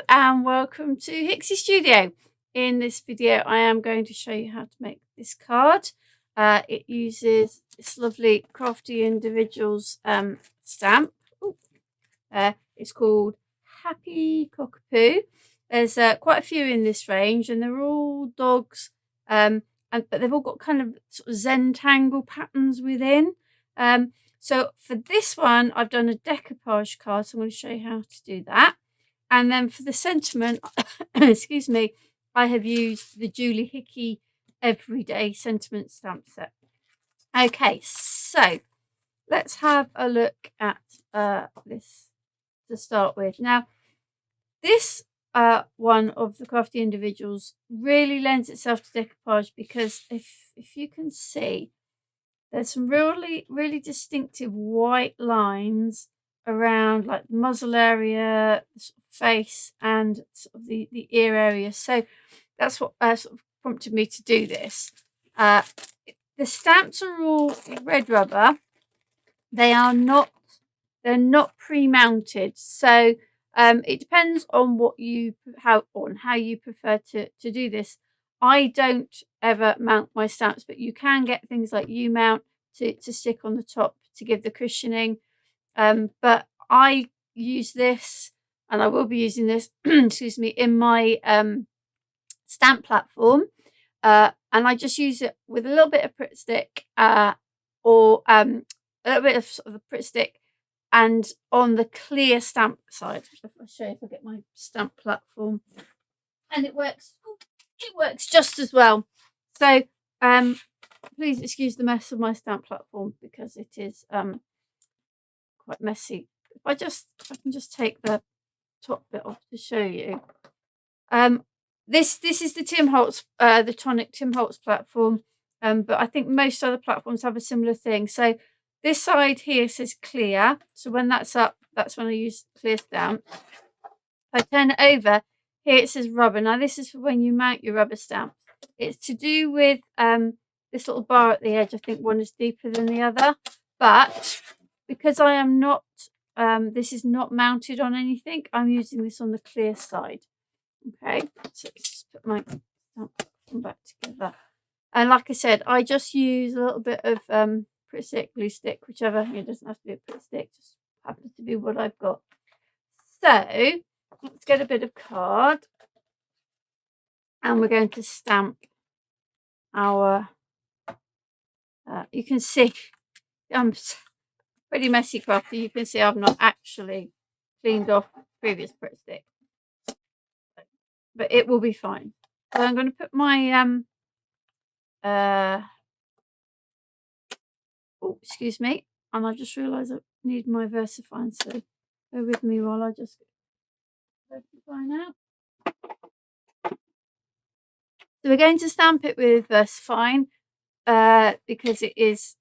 and welcome to Hixxy Studio. In this video I am going to show you how to make this card. It uses this lovely Crafty Individuals stamp. It's called Happy Cockerpoo. There's quite a few in this range and they're all dogs, but they've all got kind of sort of Zentangle patterns within. So for this one I've done a decoupage card, so I'm going to show you how to do that. And then for the sentiment, excuse me, I have used the Julie Hickey Everyday Sentiment Stamp Set. Okay, so let's have a look at this to start with. Now, this one of the Crafty Individuals really lends itself to decoupage because if you can see, there's some really distinctive white lines around like the muzzle area, the sort of face, and sort of the ear area. So that's what sort of prompted me to do this. The stamps are all red rubber. They're not pre-mounted, so it depends on how you prefer to do this. I don't ever mount my stamps, but you can get things like U-mount to stick on the top to give the cushioning. But I use this, and I will be using this, excuse me, in my stamp platform. And I just use it with a little bit of Pritt Stick, or a little bit of sort of the Pritt Stick, and on the clear stamp side. If I show you, if I get my stamp platform, and it works just as well. So please excuse the mess of my stamp platform because it is quite messy. If I can just take the top bit off to show you. This is the Tim Holtz, the Tonic Tim Holtz platform, but I think most other platforms have a similar thing. So this side here says clear, so when that's up, that's when I use clear stamp. If I turn it over, here it says rubber. Now this is for when you mount your rubber stamps. It's to do with this little bar at the edge. I think one is deeper than the other, but because I am not, this is not mounted on anything, I'm using this on the clear side. Okay, so let's just put my stamp back together. And like I said, I just use a little bit of Pritt Stick, glue stick, whichever. It doesn't have to be a Pritt Stick, just happens to be what I've got. So let's get a bit of card, and we're going to stamp our. You can see I'm pretty messy crafty. You can see I've not actually cleaned off previous Pritt Stick, but it will be fine. So I'm going to put my oh, excuse me, and I just realised I need my versafine, so bear with me while I just get versafine out. So we're going to stamp it with versafine because it is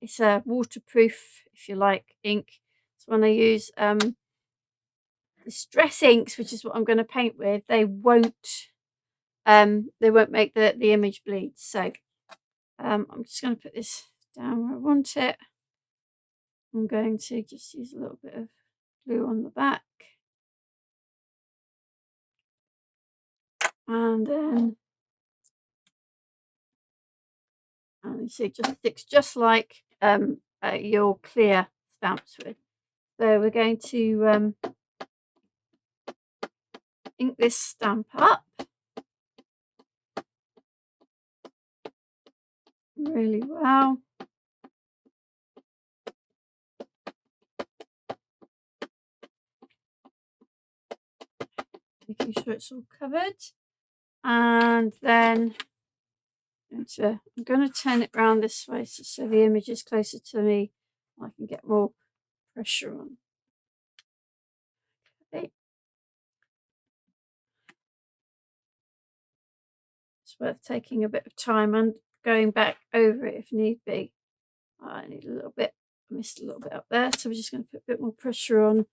it's a waterproof, if you like, ink. So when I use the stress inks, which is what I'm going to paint with, they won't make the image bleed. So I'm just going to put this down where I want it. I'm going to just use a little bit of glue on the back, and then you see it just sticks just like your clear stamps would. So we're going to ink this stamp up really well. Making sure it's all covered, and then I'm going to turn it around this way so the image is closer to me. I can get more pressure on. Okay. It's worth taking a bit of time and going back over it if need be. I need a little bit, I missed a little bit up there, so we're just going to put a bit more pressure on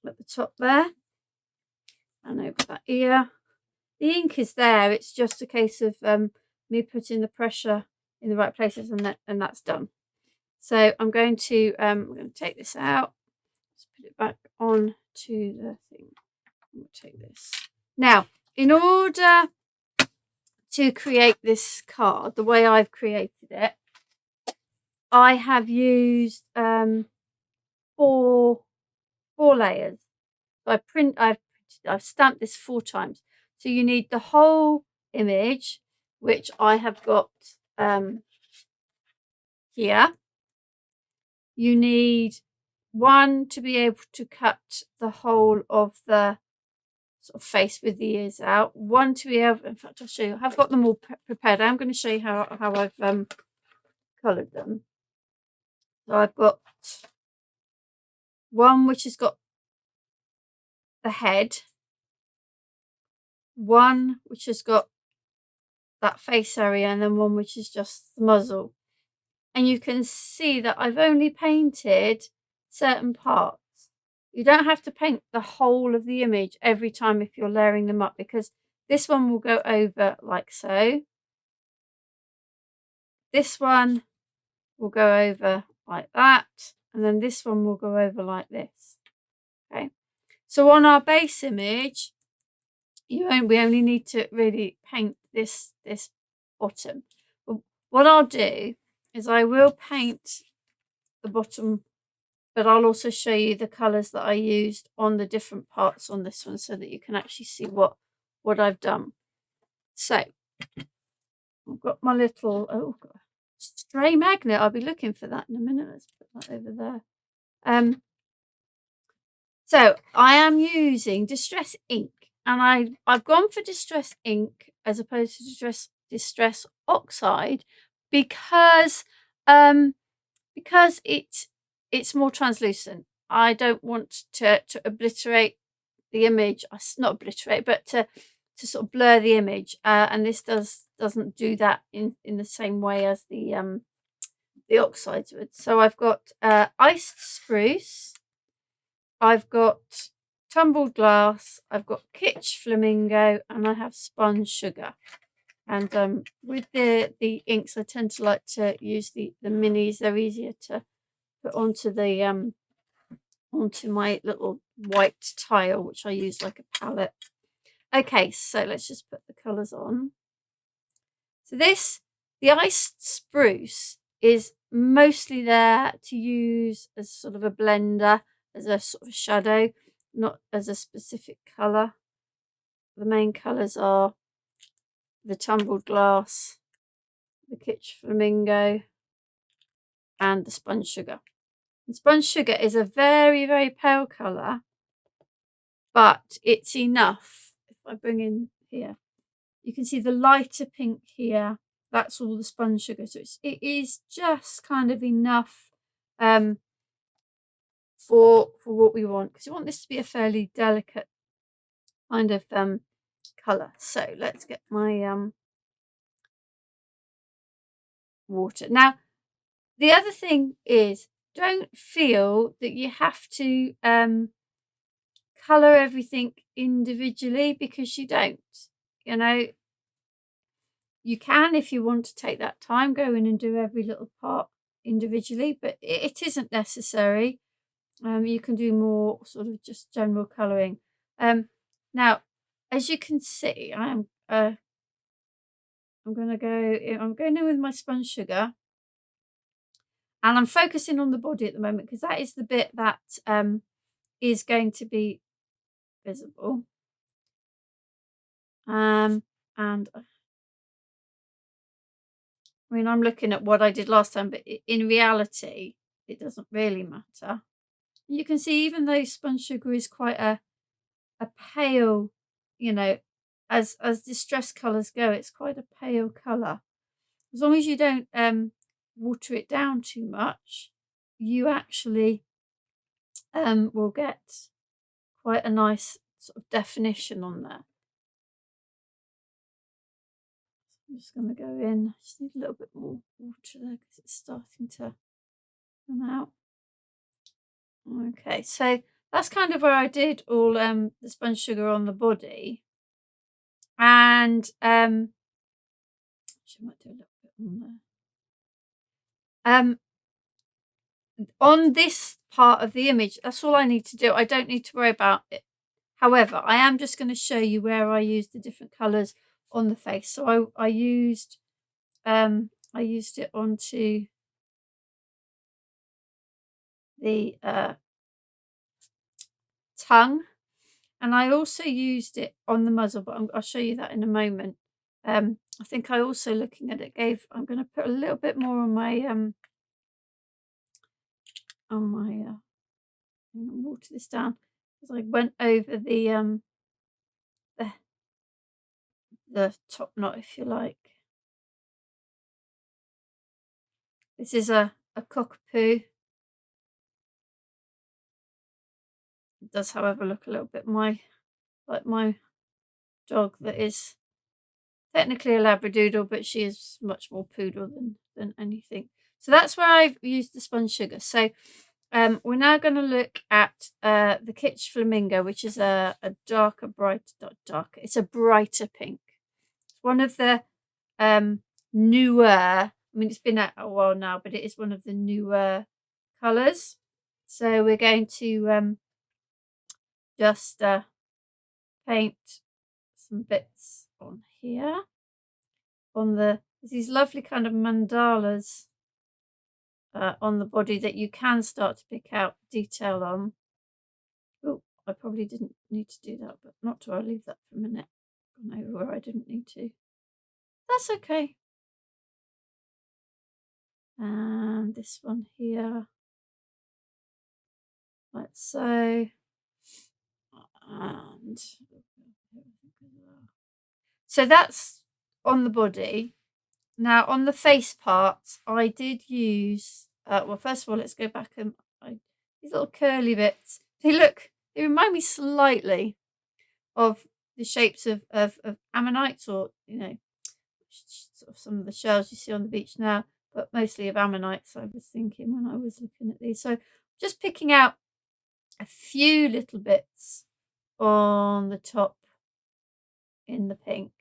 at the top there and over that ear. The ink is there, it's just a case of me putting the pressure in the right places, and that's done. So I'm going to take this out, just put it back on to the thing. We'll take this. Now, in order to create this card, the way I've created it, I have used four layers. I've stamped this 4 times. So you need the whole image, which I have got here. You need one to be able to cut the whole of the sort of face with the ears out. One to be able, in fact, I'll show you. I've got them all prepared. I'm going to show you how I've coloured them. So I've got one which has got the head, one which has got that face area, and then one which is just the muzzle. And you can see that I've only painted certain parts. You don't have to paint the whole of the image every time if you're layering them up, because this one will go over like so. This one will go over like that, and then this one will go over like this. Okay, so on our base image, we only need to really paint this bottom. But what I'll do is I will paint the bottom, but I'll also show you the colours that I used on the different parts on this one, so that you can actually see what I've done. So I've got my little stray magnet. I'll be looking for that in a minute. Let's put that over there. So I am using Distress ink, and I've gone for Distress ink as opposed to Distress oxide because it's more translucent. I don't want to obliterate the image. Not obliterate, but to sort of blur the image. And this doesn't do that in the same way as the oxides would. So I've got iced spruce. I've got tumbled glass, I've got kitsch flamingo, and I have spun sugar. And with the inks, I tend to like to use the minis. They're easier to put onto the onto my little white tile, which I use like a palette. Okay, so let's just put the colours on. So the iced spruce is mostly there to use as sort of a blender, as a sort of shadow, not as a specific colour. The main colours are the tumbled glass, the kitsch flamingo, and the spun sugar. The spun sugar is a very, very pale colour, but it's enough. If I bring in here, you can see the lighter pink here. That's all the spun sugar. So it is just kind of enough for what we want, because we want this to be a fairly delicate kind of colour. So let's get my water. Now, the other thing is, don't feel that you have to colour everything individually, because you don't. You know, you can, if you want to take that time, go in and do every little part individually, but it isn't necessary. You can do more sort of just general colouring. Now, as you can see, I'm going in with my spun sugar, and I'm focusing on the body at the moment, because that is the bit that is going to be visible. And I mean, I'm looking at what I did last time, but in reality, it doesn't really matter. You can see, even though spun sugar is quite a pale, you know, as distress colours go, it's quite a pale colour. As long as you don't water it down too much, you actually will get quite a nice sort of definition on there. I'm just going to go in. I just need a little bit more water there, because it's starting to run out. Okay, so that's kind of where I did all the spun sugar on the body. And actually, I might do a little bit on there. On this part of the image, that's all I need to do. I don't need to worry about it, However, I am just going to show you where I used the different colours on the face. So I used it onto the tongue, and I also used it on the muzzle, but I'll show you that in a moment. I think I also, looking at it, I'm going to put a little bit more on my water this down, because I went over the top knot, if you like. This is a Cockerpoo. It does, however, look a little bit like my dog that is technically a Labradoodle, but she is much more poodle than anything. So that's where I've used the spun sugar. So we're now going to look at the Kitsch Flamingo, which is a darker, darker. It's a brighter pink. It's one of the newer. I mean, it's been out a while now, but it is one of the newer colours. So we're going to just paint some bits on here. There's these lovely kind of mandalas on the body that you can start to pick out detail on. Oh, I probably didn't need to do that, but not to. I'll leave that for a minute. Gone over where I didn't need to. That's okay. And this one here, like so. And so that's on the body. Now on the face parts, I did use, well, first of all, let's go back and these little curly bits. They remind me slightly of the shapes of ammonites, or, you know, sort of some of the shells you see on the beach now, but mostly of ammonites, I was thinking when I was looking at these. So just picking out a few little bits on the top in the pink.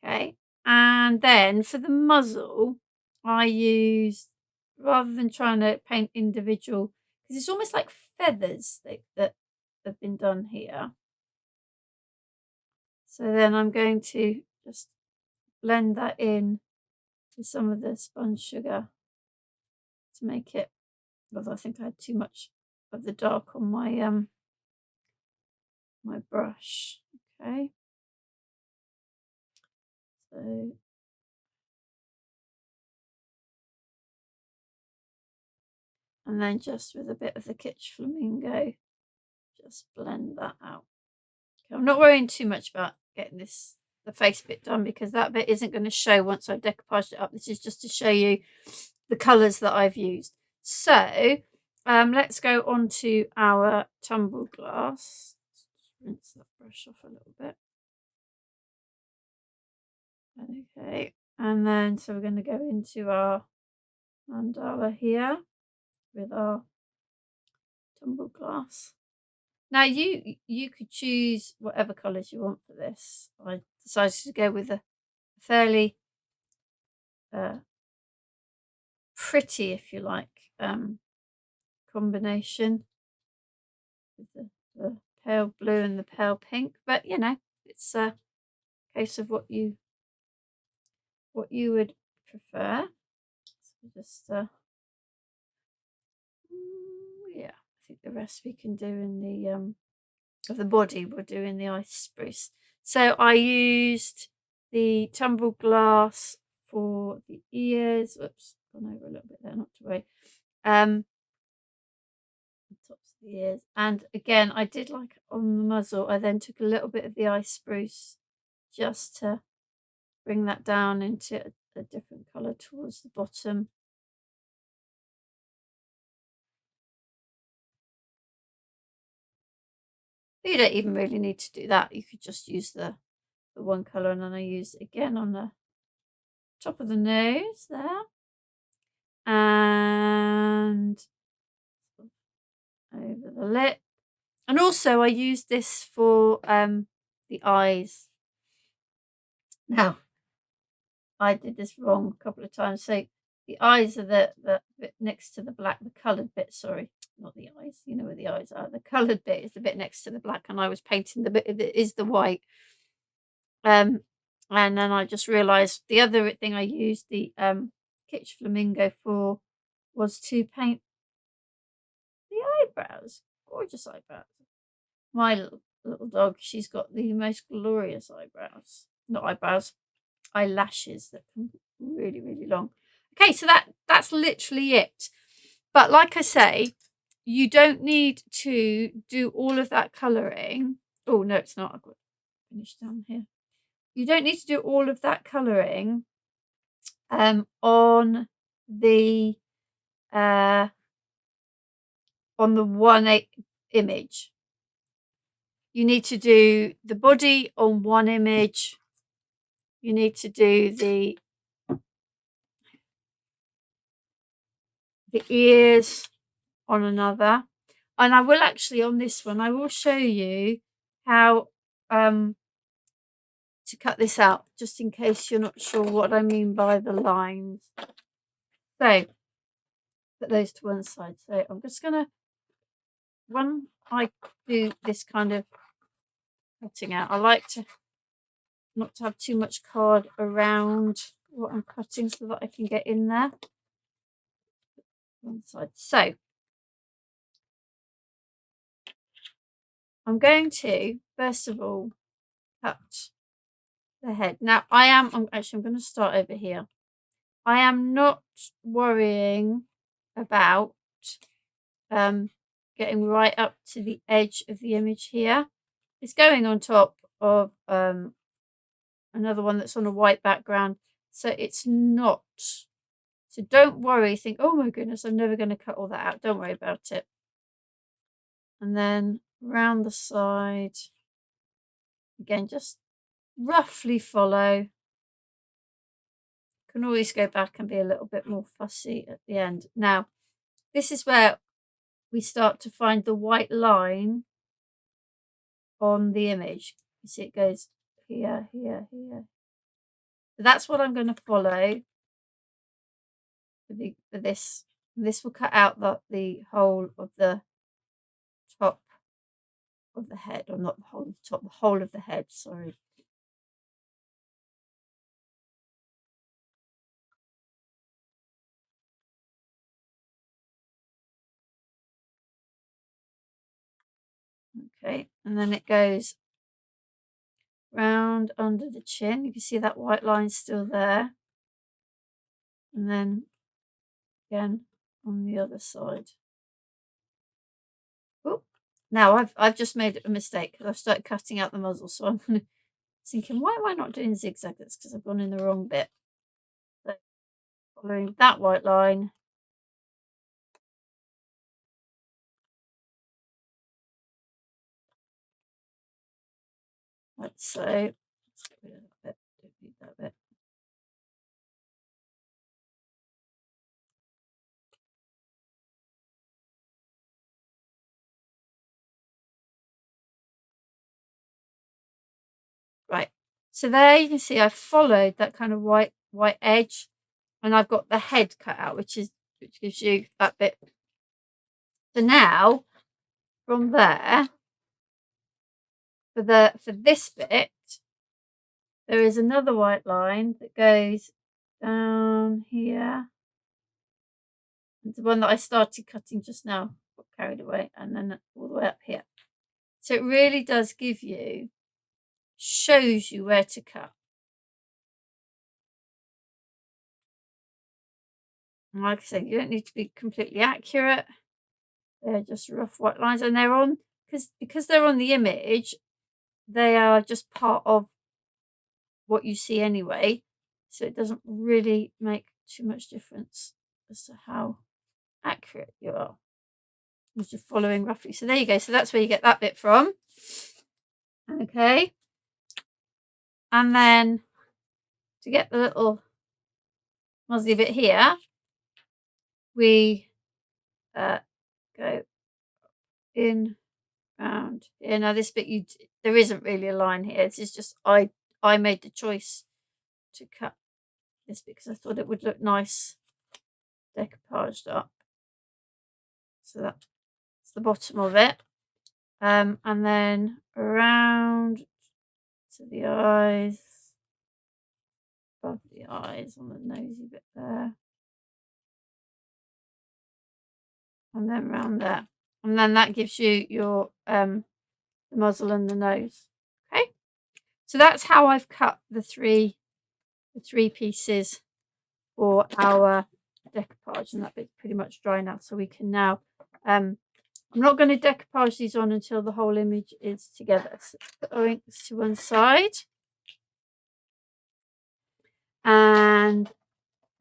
Okay, and then for the muzzle, I used, rather than trying to paint individual, because it's almost like feathers that have been done here. So then I'm going to just blend that in with some of the spun sugar to make it, although I think I had too much of the dark on my my brush. Okay, so and then just with a bit of the Kitsch Flamingo, just blend that out. Okay, I'm not worrying too much about getting the face bit done, because that bit isn't going to show once I've decoupaged it up. This is just to show you the colours that I've used. So let's go on to our tumble glass. Just rinse that brush off a little bit. Okay, and then so we're going to go into our mandala here with our tumble glass. Now you could choose whatever colours you want for this. I decided to go with a fairly pretty, if you like, combination with the pale blue and the pale pink. But you know, it's a case of what you would prefer. So just yeah, I think the rest we can do in the of the body we'll do in the ice spruce. So I used the tumble glass for the ears. Whoops, gone over a little bit there, not to worry. The tops of the ears, and again I did like on the muzzle, I then took a little bit of the ice spruce just to bring that down into a different colour towards the bottom. But you don't even really need to do that. You could just use the one colour, and then I used it again on the top of the nose there, and over the lip. And also I used this for the eyes. Now, I did this wrong a couple of times. So the eyes are the bit next to the black, the coloured bit, sorry. not the eyes, you know where the eyes are. The coloured bit is the bit next to the black, and I was painting the bit that is the white. And then I just realised the other thing I used the Kitsch Flamingo for was to paint the eyebrows. Gorgeous eyebrows. My little dog, she's got the most glorious eyebrows. Not eyebrows, eyelashes that can be really, really long. Okay, so that's literally it. But like I say, you don't need to do all of that colouring. Oh, no, it's not. I've got to finish down here. You don't need to do all of that colouring on the one image. You need to do the body on one image. You need to do the ears on another. And I will actually, on this one, I will show you how to cut this out, just in case you're not sure what I mean by the lines. So, put those to one side. So I'm just going to, when I do this kind of cutting out, I like to not to have too much card around what I'm cutting so that I can get in there. One side. So I'm going to, first of all, cut the head. Now I'm going to start over here. I am not worrying about getting right up to the edge of the image here. It's going on top of another one that's on a white background, so it's not. So don't worry, think, oh my goodness, I'm never going to cut all that out. Don't worry about it. And then around the side, again, just roughly follow. Can always go back and be a little bit more fussy at the end. Now, this is where we start to find the white line on the image. You see it goes here, here, here. So that's what I'm going to follow for this. This will cut out the whole of the top of the head, or not the whole of the top, the whole of the head, sorry. Okay, and then it goes round under the chin. You can see that white line still there. And then again on the other side. Oh, now I've just made a mistake because I've started cutting out the muzzle, so I'm thinking, why am I not doing zigzag? That's because I've gone in the wrong bit. So following that white line. Like so. Let's get rid of that bit. Don't need that bit. Right, so there you can see I followed that kind of white edge, and I've got the head cut out, which gives you that bit. So now from there, for this bit, there is another white line that goes down here. It's the one that I started cutting just now, got carried away, and then all the way up here. So it really does shows you where to cut. And like I said, you don't need to be completely accurate. They're just rough white lines, and they're on because they're on the image, they are just part of what you see anyway. So it doesn't really make too much difference as to how accurate you are. I'm just following roughly. So there you go. So that's where you get that bit from. Okay. And then to get the little muzzly bit here, we go in round here. Now this bit, there isn't really a line here. This is just I made the choice to cut this because I thought it would look nice decoupaged up. So that the bottom of it. And then around to the eyes, above the eyes on the nosy bit there. And then around there. And then that gives you your the muzzle and the nose. Okay. So that's how I've cut the three pieces for our decoupage, and that bit's pretty much dry now. So we can now I'm not going to decoupage these on until the whole image is together. So put our inks to one side. And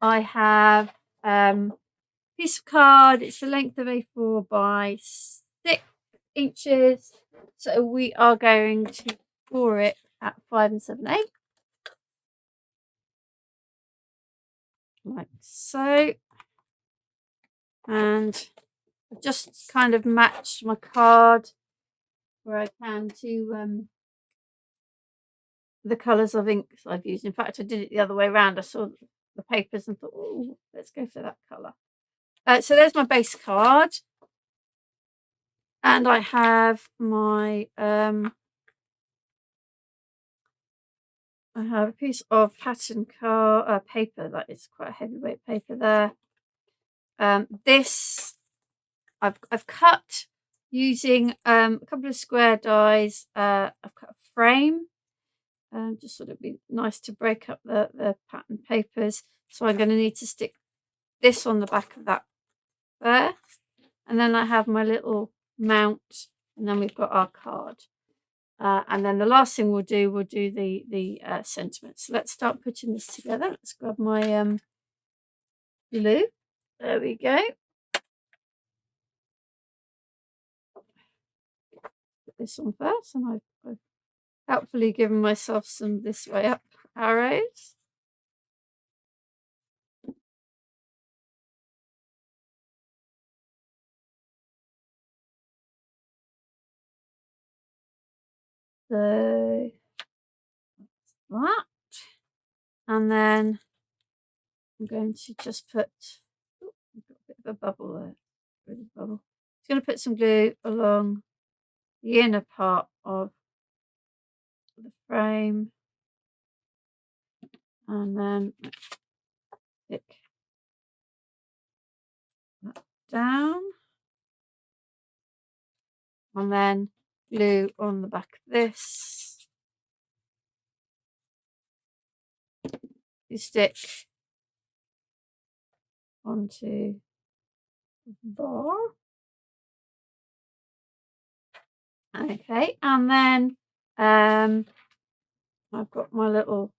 I have piece of card. It's the length of A4 by 6 inches. So we are going to score it at 5 7/8. Like so. And I've just kind of matched my card where I can to the colours of inks I've used. In fact, I did it the other way around. I saw the papers and thought, oh, let's go for that colour. So there's my base card. And I have my I have a piece of pattern card paper. That is quite a heavyweight paper there. This I've cut using a couple of square dies. I've cut a frame. Just sort of be nice to break up the pattern papers. So I'm going to need to stick this on the back of that there. And then I have my little mount, and then we've got our card. And then the last thing we'll do the sentiments. So let's start putting this together. Let's grab my glue. There we go. Put this on first, and I've helpfully given myself some this way up arrows. So that, and then I'm going to just put I've got a bit of a bubble there. Really bubble. Just going to put some glue along the inner part of the frame, and then stick that down, and then glue on the back of this. You stick onto there. Okay, and then I've got my little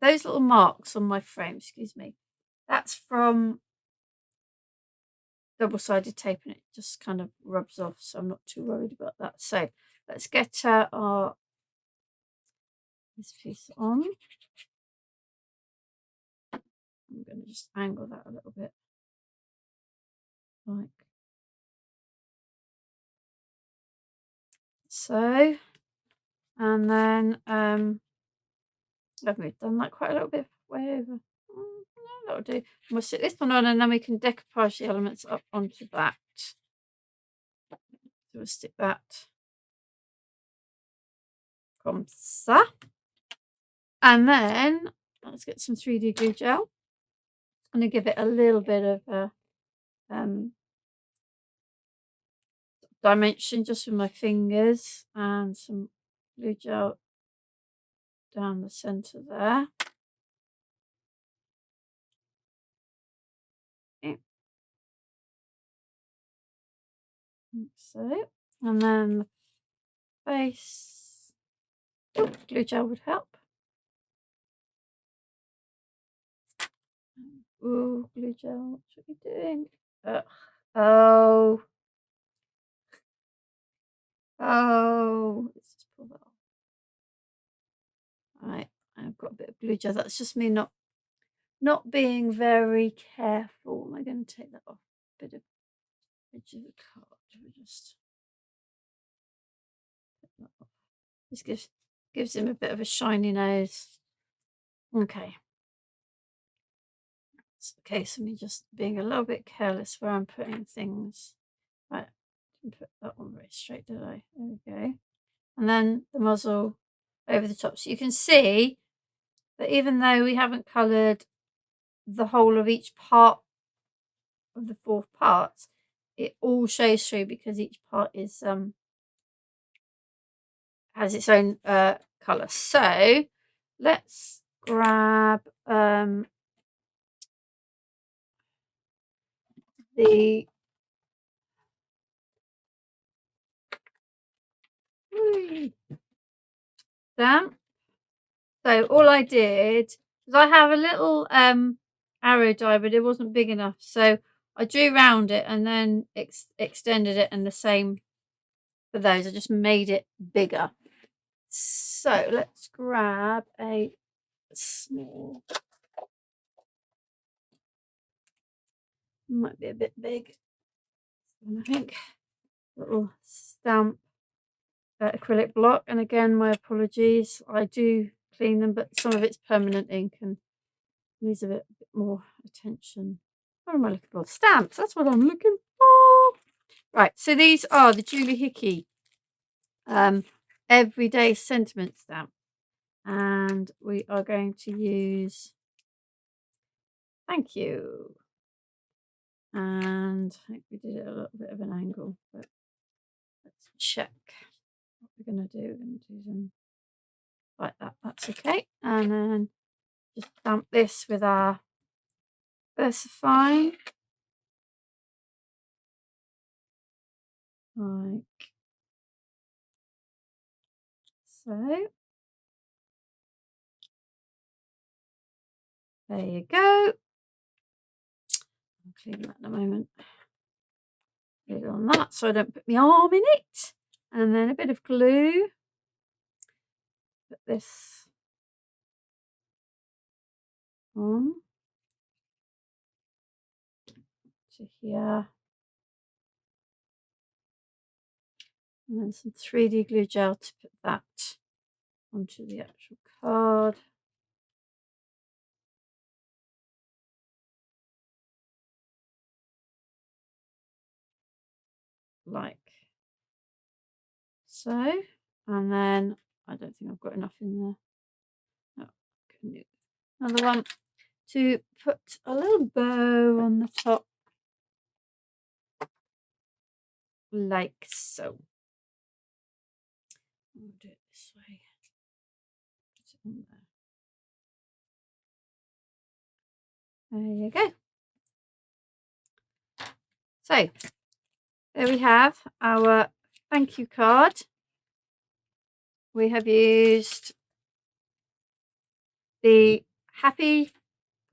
those little marks on my frame, excuse me. That's from double-sided tape, and it just kind of rubs off, so I'm not too worried about that. So let's get this piece on. I'm going to just angle that a little bit, like so. And then I've done that quite a little bit way over. No, that'll do. We'll stick this one on, and then we can decoupage the elements up onto that. So we'll stick that comme ça. And then let's get some 3D glue gel. I'm going to give it a little bit of a dimension just with my fingers, and some glue gel down the center there. Okay. Like so. And then the face. Oh, glue gel would help. Ooh, glue gel, what are you doing? Oh. Oh. Let's just pull that off. Right, I've got a bit of glue gel. That's just me not being very careful. Am I going to take that off? A bit of edge of the card. We just put that off. This gives him a bit of a shiny nose. Okay. It's a case of me just being a little bit careless where I'm putting things. Right, didn't put that one very straight, did I? There we go. And then the muzzle over the top. So you can see that even though we haven't coloured the whole of each part of the 4 parts, it all shows through because each part is has its own colour. So let's grab the stamp. So all I did was I have a little arrow die, but it wasn't big enough, so I drew round it and then extended it, and the same for those. I just made it bigger. So let's grab a small, might be a bit big, I think, little stamp acrylic block. And again, my apologies, I do clean them, but some of it's permanent ink and needs a bit more attention. What am I looking for? Stamps, that's what I'm looking for. Right, so these are the Julie Hickey everyday sentiment stamp, and we are going to use thank you, and I think we did it a little bit of an angle, but let's check what we're going to do. We're going to do them like that. That's okay. And then just stamp this with our versafine, like so. There you go. I'll clean that in a moment. Put it on that so I don't put my arm in it. And then a bit of glue. Put this on to here. And then some 3D glue gel to put that onto the actual card. Like so. And then I don't think I've got enough in there. Oh, another one to put a little bow on the top, like so. I'll do it this way. Put it on there. There you go. So there we have our thank you card. We have used the Happy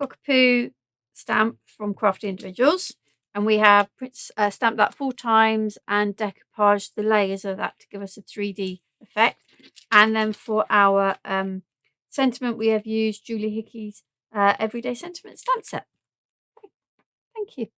Cockerpoo stamp from Crafty Individuals, and we have stamped that 4 times and decoupaged the layers of that to give us a 3D effect. And then for our sentiment, we have used Julie Hickey's Everyday Sentiment stamp set. Thank you.